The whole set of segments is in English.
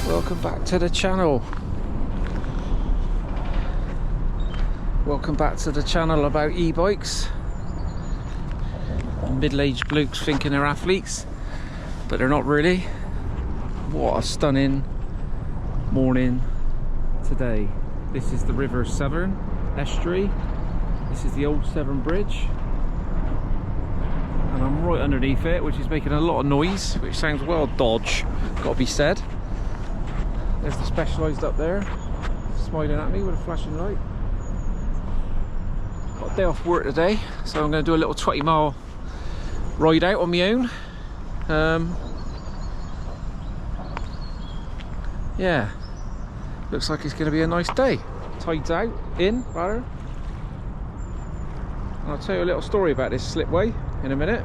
Welcome back to the channel. Welcome back to the channel about e-bikes. Middle-aged blokes thinking they're athletes, but they're not really. What a stunning morning today. This is the River Severn estuary. This is the old Severn Bridge. And I'm right underneath it, which is making a lot of noise, which sounds well dodge, gotta be said. There's the Specialised up there, smiling at me with a flashing light. Got a day off work today, so I'm going to do a little 20-mile ride out on my own. Yeah, looks like it's going to be a nice day. Tide's out, in rather. And I'll tell you a little story about this slipway in a minute.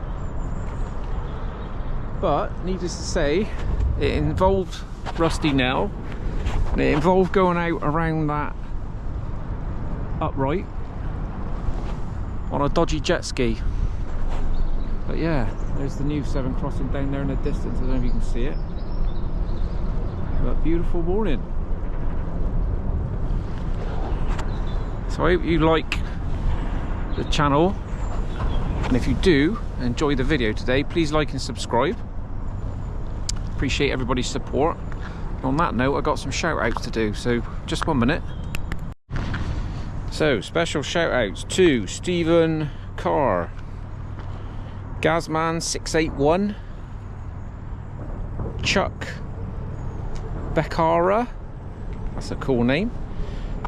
But needless to say, it involved Rusty Nell, and it involved going out around that upright on a dodgy jet ski. But yeah, there's the new Severn crossing down there in the distance. I don't know if you can see it. But beautiful morning. So I hope you like the channel, and if you do enjoy the video today, please like and subscribe. Appreciate everybody's support. On that note, I got some shout outs to do, so just 1 minute. So special shout outs to Stephen Carr, Gazman681, Chuck Becara, that's a cool name,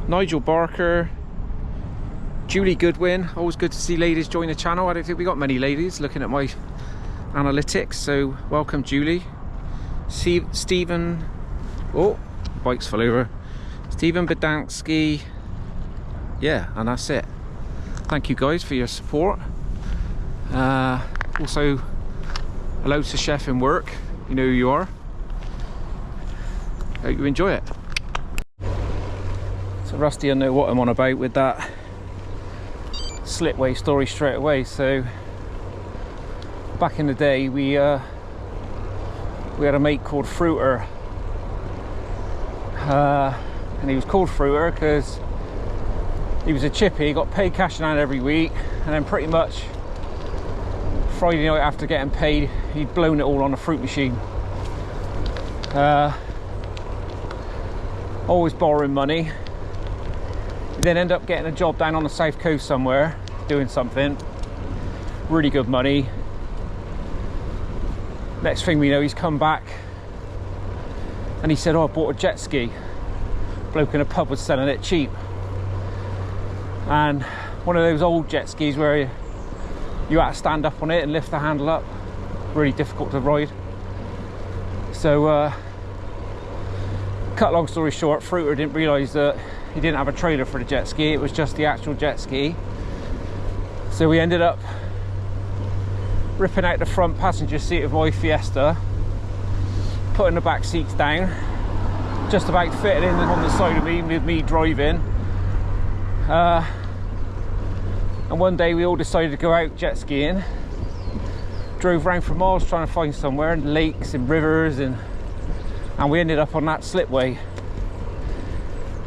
Nigel Barker, Julie Goodwin. Always good to see ladies join the channel. I don't think we got many ladies looking at my analytics, so welcome Julie. Stephen, oh, bike's fell over. Stephen Bedansky. Yeah, and that's it. Thank you guys for your support. Also, hello to Chef in Work. You know who you are. Hope you enjoy it. So Rusty, I know what I'm on about with that slipway story straight away. So back in the day, we had a mate called Fruiter, and he was called Fruiter because he was a chippy. He got paid cash in hand every week, and then pretty much Friday night after getting paid, he'd blown it all on a fruit machine. Always borrowing money. He then ended up getting a job down on the south coast somewhere, doing something really good money. Next thing we know, he's come back and he said, oh, I bought a jet ski. Bloke in a pub was selling it cheap. And one of those old jet skis where you had to stand up on it and lift the handle up. Really difficult to ride. So, cut long story short, Fruiter didn't realise that he didn't have a trailer for the jet ski. It was just the actual jet ski. So we ended up ripping out the front passenger seat of my Fiesta, putting the back seats down, just about fitting in on the side of me with me driving. And one day we all decided to go out jet skiing. Drove around for miles trying to find somewhere, and lakes and rivers, and we ended up on that slipway,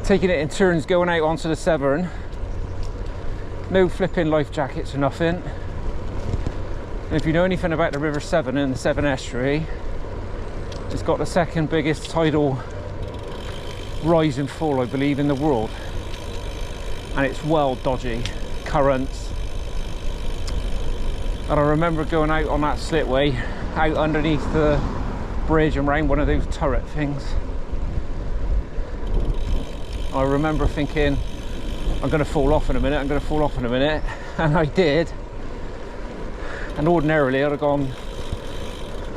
taking it in turns going out onto the Severn. No flipping life jackets or nothing. And if you know anything about the River Severn and the Severn estuary, it's got the second biggest tidal rise and fall, I believe, in the world. And it's well dodgy, currents. And I remember going out on that slipway, out underneath the bridge and around one of those turret things. I remember thinking, I'm going to fall off in a minute, I'm going to fall off in a minute. And I did. And ordinarily I'd have gone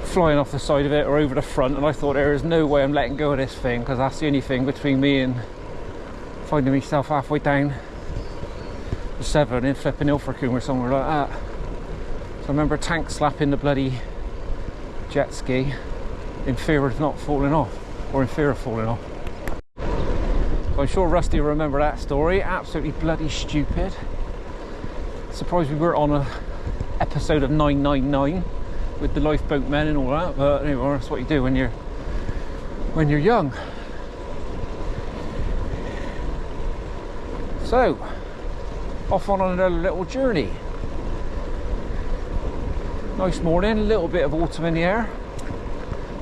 flying off the side of it or over the front, and I thought there is no way I'm letting go of this thing, because that's the only thing between me and finding myself halfway down the Severn in flipping Ilfracombe or somewhere like that. So I remember tank slapping the bloody jet ski in fear of not falling off, or in fear of falling off. So I'm sure Rusty will remember that story. Absolutely bloody stupid. Surprised we weren't on a episode of 999 with the lifeboat men and all that, but anyway, that's what you do when you're when you're young. So, off on another little journey. Nice morning, a little bit of autumn in the air,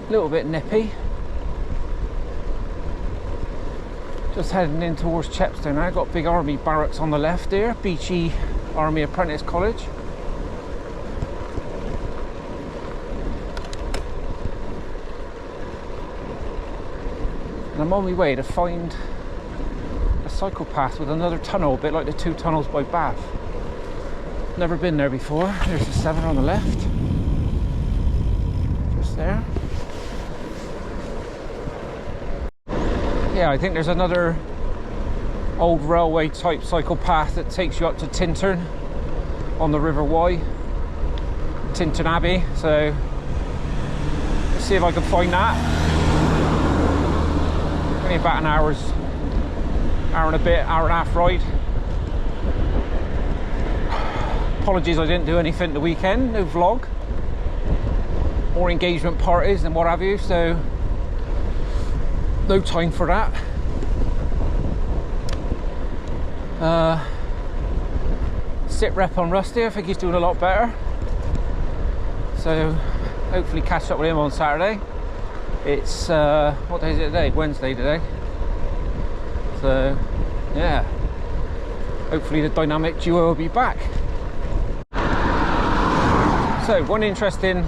a little bit nippy. Just heading in towards Chepstow now. Got big army barracks on the left there, Beachy Army Apprentice College. And I'm on my way to find a cycle path with another tunnel, a bit like the 2 tunnels by Bath. Never been there before. There's the Severn on the left. Just there. Yeah, I think there's another old railway type cycle path that takes you up to Tintern on the River Wye, Tintern Abbey. So let's see if I can find that. Only about an hour and a bit, hour and a half ride. Apologies I didn't do anything the weekend, no vlog, more engagement parties and what have you, so no time for that. Sit rep on Rusty, I think he's doing a lot better, so hopefully catch up with him on Saturday. It's what day is it today? Wednesday today, so yeah, hopefully the dynamic duo will be back. So one interesting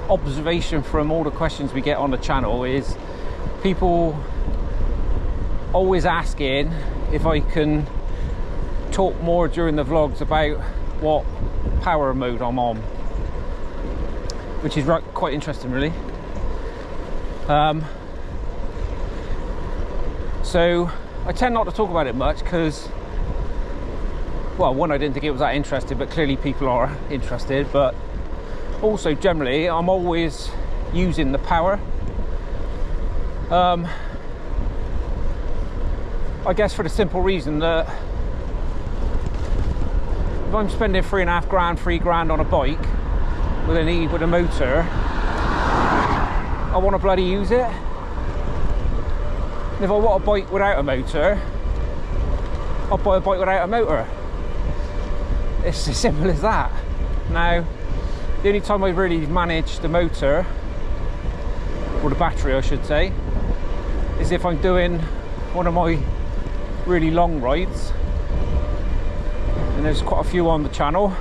observation from all the questions we get on the channel is people always asking if I can talk more during the vlogs about what power mode I'm on, which is quite interesting really. So I tend not to talk about it much because, well, one, I didn't think it was that interesting, but clearly people are interested. But also generally I'm always using the power, I guess for the simple reason that if I'm spending £3.5 grand, £3 grand on a bike with a motor, I want to bloody use it. And if I want a bike without a motor, I'll buy a bike without a motor. It's as simple as that. Now, the only time I really manage the motor, or the battery I should say, is if I'm doing one of my really long rides, and there's quite a few on the channel.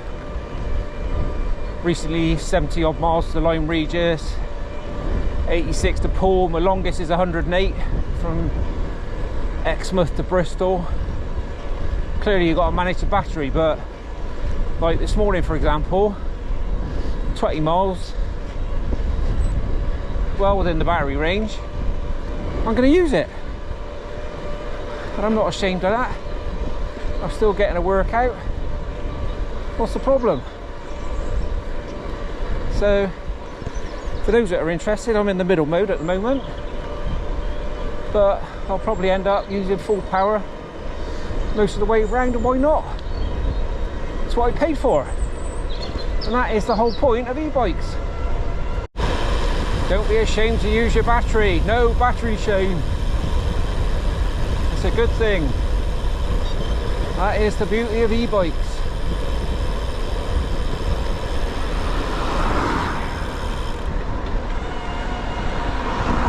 Recently 70 odd miles to Lyme Regis, 86 to Poole. My longest is 108 from Exmouth to Bristol. Clearly you've got to manage the battery, but like this morning for example, 20 miles, well within the battery range, I'm going to use it, and I'm not ashamed of that. I'm still getting a workout. What's the problem? So for those that are interested, I'm in the middle mode at the moment, but I'll probably end up using full power most of the way around, and why not? It's what I paid for, and that is the whole point of e-bikes. Don't be ashamed to use your battery. No battery shame. It's a good thing. That is the beauty of e-bikes.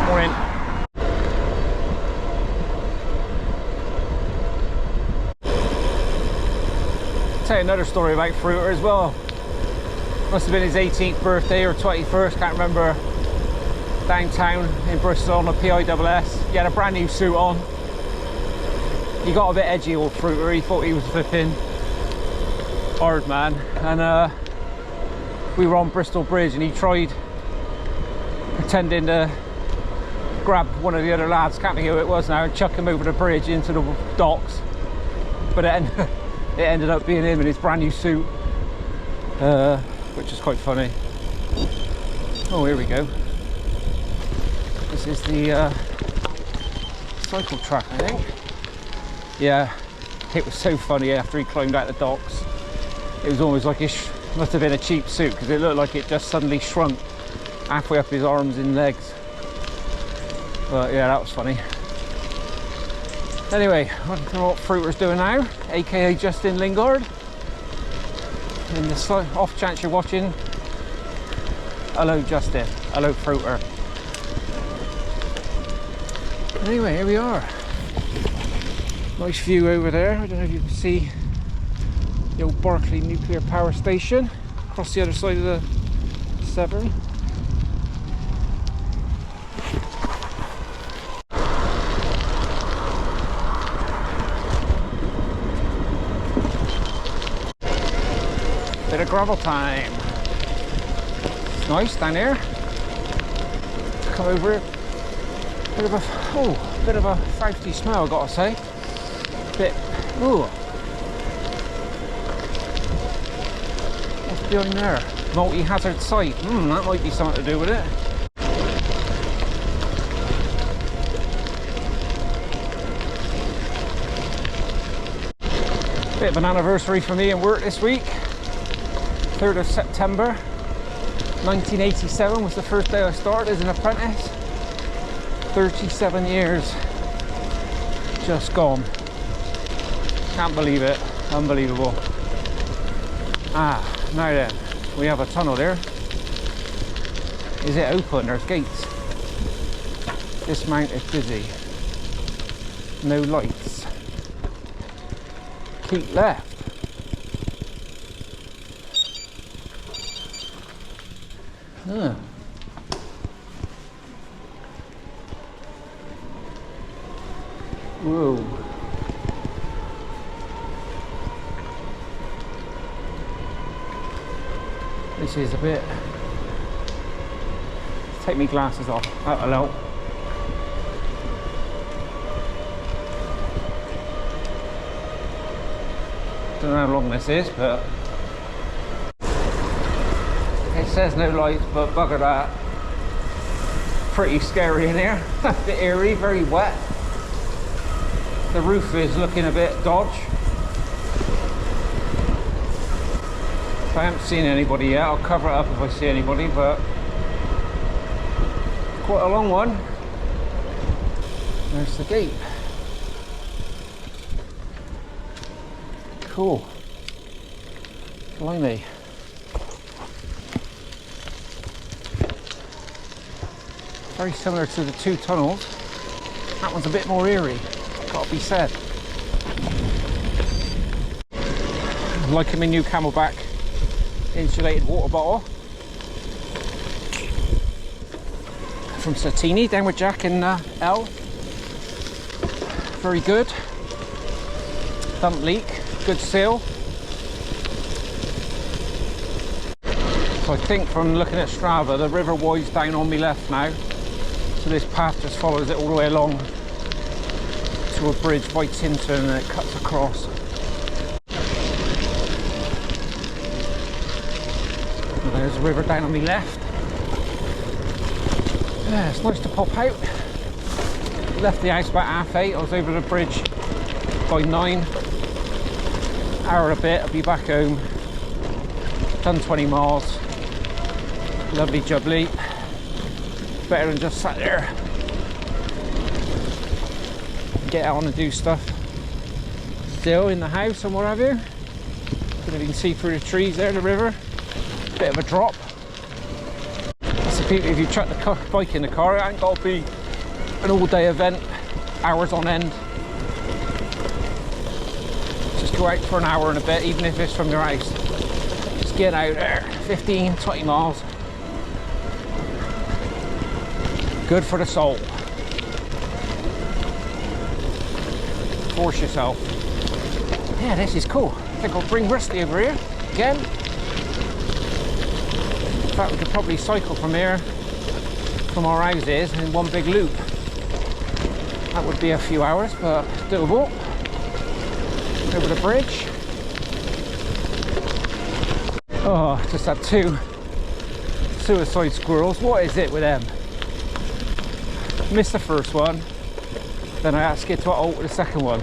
Morning. I'll tell you another story about Fruiter as well. Must have been his 18th birthday or 21st, can't remember. Downtown in Bristol on a PISS. He had a brand new suit on. He got a bit edgy, old Fruiter. He thought he was flipping hard man, and we were on Bristol Bridge and he tried pretending to grab one of the other lads, can't think who it was now, and chuck him over the bridge into the docks, but it ended up being him in his brand new suit, which is quite funny. Oh, here we go. This is the cycle track, I think. Yeah, it was so funny after he climbed out the docks. It was almost like it must have been a cheap suit, because it looked like it just suddenly shrunk halfway up his arms and legs. But yeah, that was funny. Anyway, I don't know what Fruiter's doing now, aka Justin Lingard. In the off chance you're watching, hello Justin, hello Fruiter. Anyway, here we are. Nice view over there. I don't know if you can see the old Berkeley nuclear power station across the other side of the Severn. Bit of gravel time. It's nice down here. Come over here. Bit of a fousty smell, I gotta say. Bit. Ooh. What's behind there? Multi-hazard site. That might be something to do with it. Bit of an anniversary for me in work this week. 3rd of September 1987 was the first day I started as an apprentice. 37 years just gone. Can't believe it. Unbelievable. Now then, we have a tunnel there. Is it open? There's gates. Dismount is busy. No lights. Keep left. Huh. Whoa. This is a bit... Take me glasses off. Hello. Don't know how long this is, but it says no lights, but bugger that. Pretty scary in here. A bit eerie, very wet. The roof is looking a bit dodge. I haven't seen anybody yet. I'll cover it up if I see anybody, but quite a long one. There's the gate. Cool. Blimey. Very similar to the two tunnels. That one's a bit more eerie, gotta be said. I'm liking my new Camelback insulated water bottle from Satini, down with Jack and L. Very good. Dump leak, good seal. So I think from looking at Strava, the River Wye's down on me left now. So this path just follows it all the way along to a bridge by Tintern and it cuts across. And there's the river down on me left. Yeah, it's nice to pop out. Left the house about 8:30. I was over the bridge by 9. Hour and a bit, I'll be back home. Done 20 miles. Lovely jubbly. Better than just sat there. Get out and do stuff. Still in the house and what have you. Don't know if you can see through the trees there, the river. Bit of a drop. That's the people, if you chuck the bike in the car, it ain't got to be an all-day event, hours on end. Just go out for an hour and a bit, even if it's from your house. Just get out there, 15, 20 miles. Good for the soul. Force yourself. Yeah, this is cool. I think I'll bring Rusty over here again. In fact, we could probably cycle from here, from our houses, in one big loop. That would be a few hours, but doable. Over the bridge. Oh, just had 2 suicide squirrels. What is it with them? Missed the first one, then I had to skid to a halt with the second one.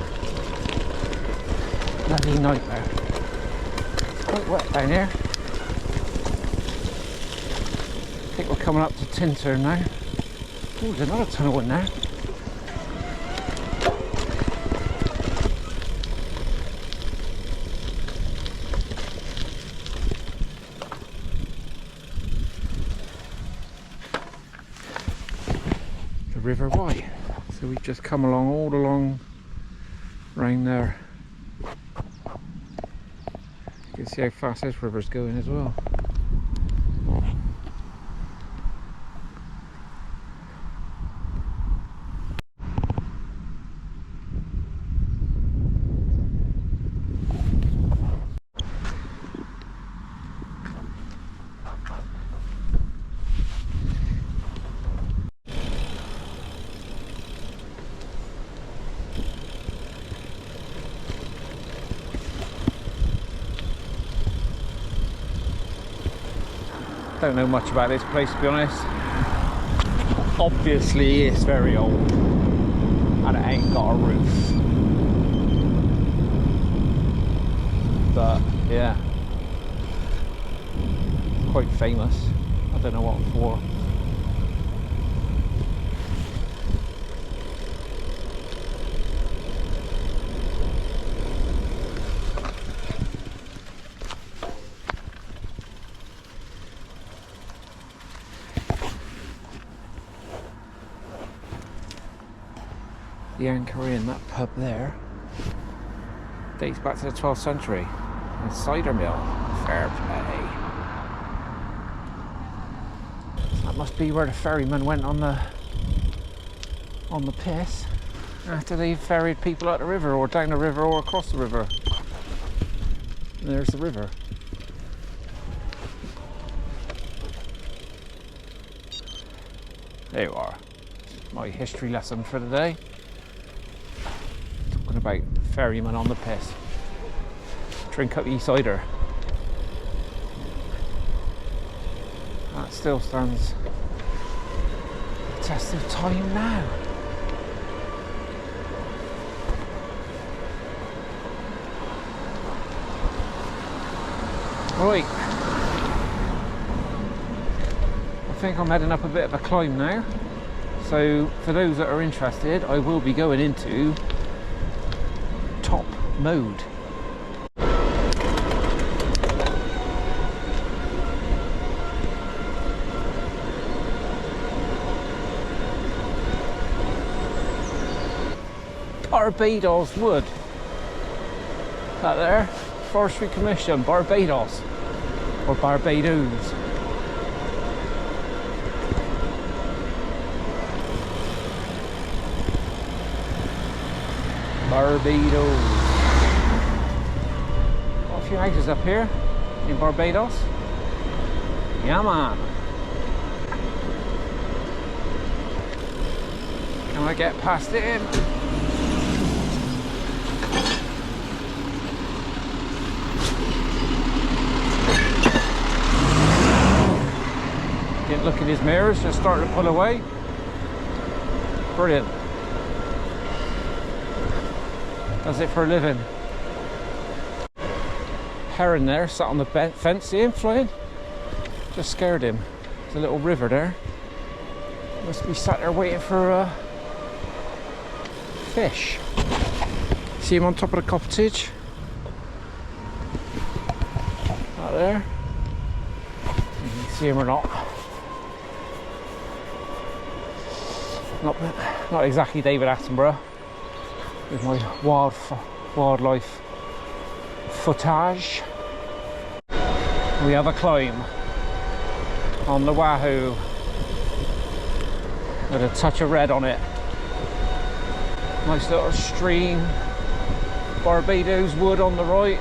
Bloody nightmare. It's quite wet down here. I think we're coming up to Tintern now. Oh, there's another tunnel in there. The River Wye. So we've just come along all along round there. You can see how fast this river's going as well. Don't know much about this place, to be honest. Obviously it's very old and it ain't got a roof, but yeah, it's quite famous. I don't know what for. The Anchor Inn, that pub there, dates back to the 12th century. And cider mill, fair play. So that must be where the ferryman went on the piss after they ferried people up the river, or down the river, or across the river. And there's the river. There you are. My history lesson for the day. About ferryman on the piss. Drink up e-cider. That still stands the test of time now. Right. I think I'm heading up a bit of a climb now. So for those that are interested, I will be going into top mode. Barbados wood. That there, Forestry Commission, Barbados or Barbados. Barbados. Got a few houses up here in Barbados. Yeah, man. Can I get past it? Didn't look in his mirrors, just started to pull away. Brilliant. Does it for a living. Heron there, sat on the fence, see him flying? Just scared him. There's a little river there. Must be sat there waiting for fish. See him on top of the cottage? Out there. You can see him or not. Not exactly David Attenborough with my wildlife footage. We have a climb on the Wahoo with a touch of red on it. Nice little stream, Barbados wood on the right.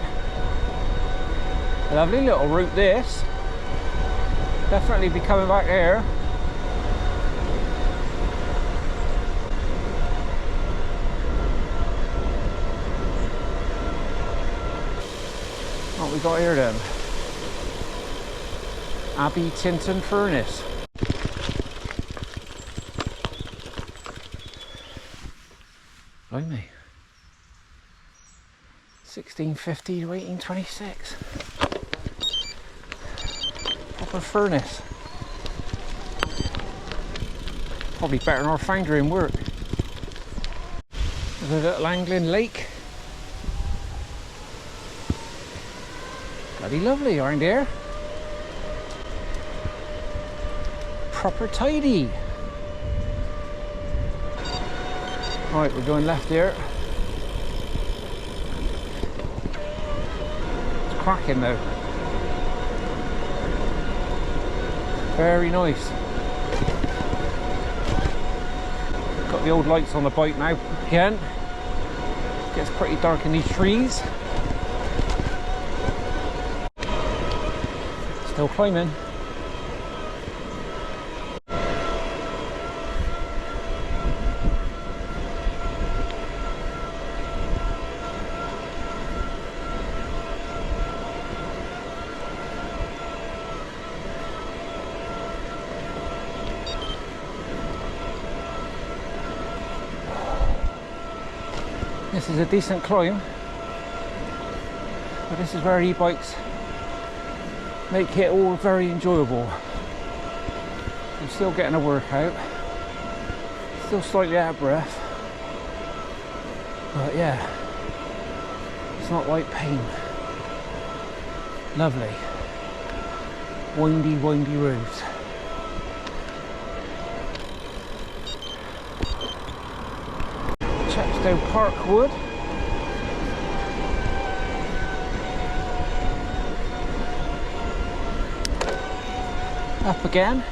Lovely little route this. Definitely be coming back here. What we got here then? Abbey Tintern furnace. Blimey. 1650 to 1826. Proper furnace. Probably better than our foundry in work. There's a little angling lake. Bloody lovely around here. Proper tidy. Right, we're going left here. It's cracking though. Very nice. Got the old lights on the bike now again. Gets pretty dark in these trees. Still climbing. This is a decent climb, but this is where e-bikes make it all very enjoyable. I'm still getting a workout, still slightly out of breath, but yeah, it's not like pain. Lovely, windy, windy roads. Chepstow Parkwood. Up again.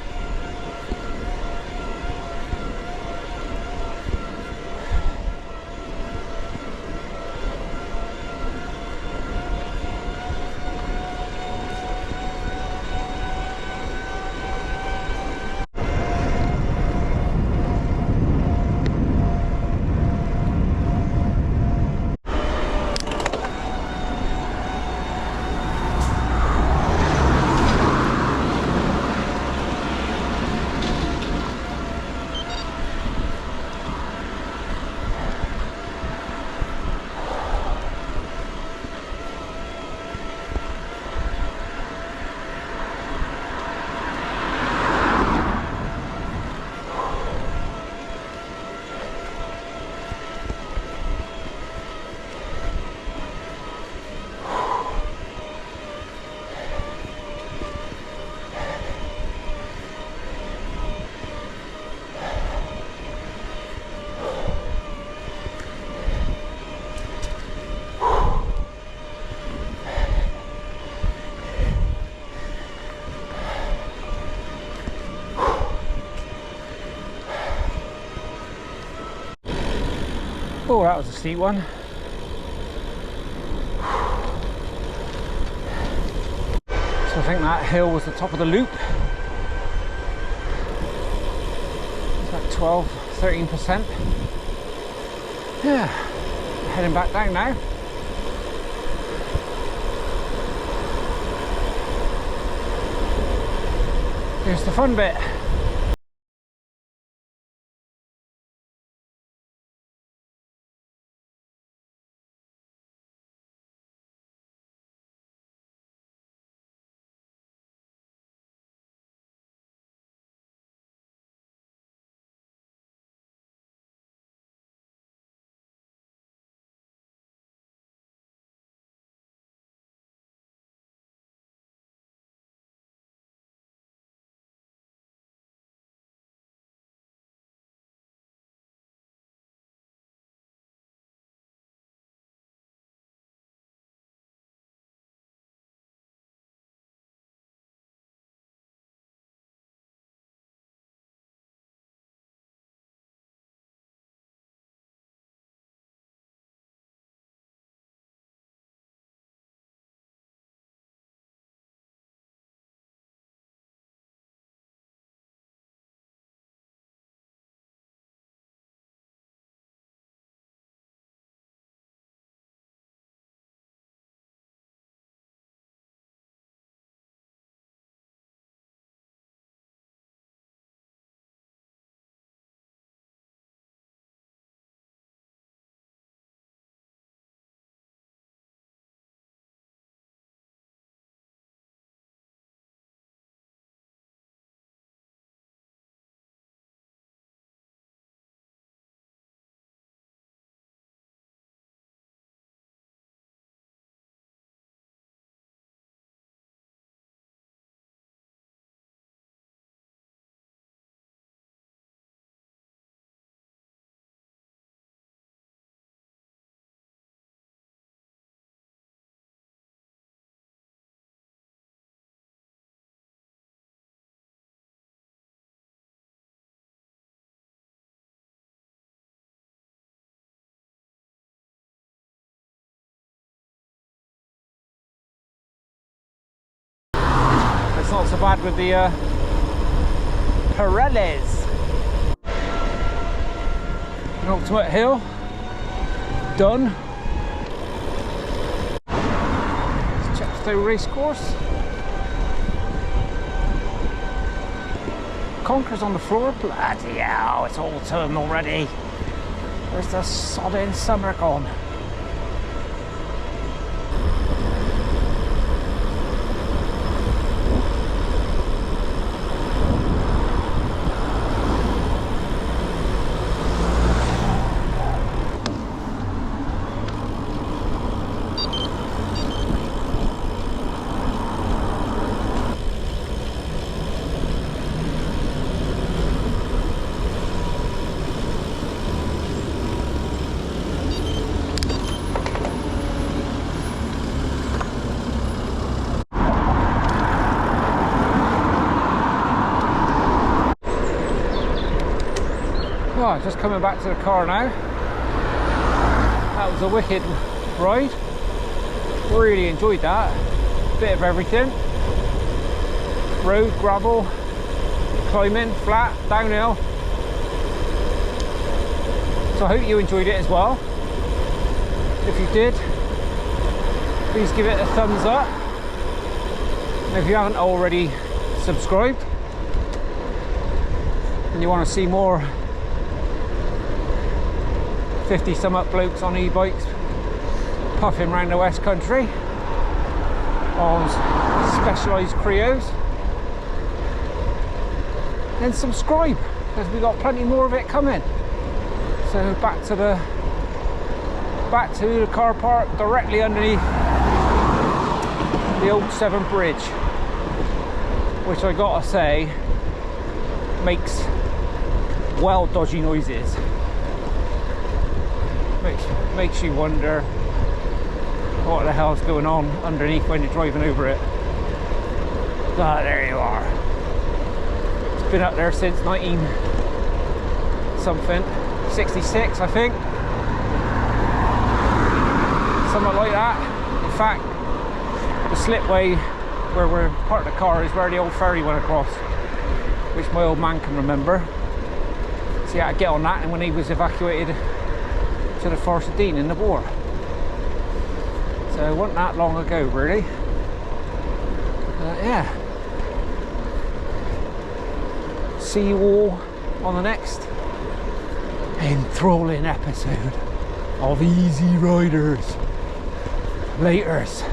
Oh, that was a steep one. So I think that hill was the top of the loop. It's like 12–13%. Yeah, heading back down now. Here's the fun bit. not so bad with the Pirellis. Ultimate hill done. Chepstow Racecourse. Conker's on the floor. Bloody hell, it's autumn already. Where's the sodding summer gone? Oh, just coming back to the car now. That was a wicked ride. Really enjoyed that. Bit of everything. Road, gravel, climbing, flat, downhill. So I hope you enjoyed it as well. If you did, please give it a thumbs up. And if you haven't already subscribed and you want to see more 50 some up blokes on e-bikes puffing around the West Country on specialised Creos, then subscribe, because we've got plenty more of it coming. So back to the car park directly underneath the old Severn Bridge, which I gotta say makes well dodgy noises. Makes you wonder what the hell's going on underneath when you're driving over it. Ah, there you are. It's been up there since 1966, I think. Something like that. In fact, the slipway where we're parked the car is where the old ferry went across, which my old man can remember. So he had to get on that, and when he was evacuated to the Forest of Dean in the war. So it wasn't that long ago, really. Yeah. See you all on the next enthralling episode of E-Zee Riders. Laters.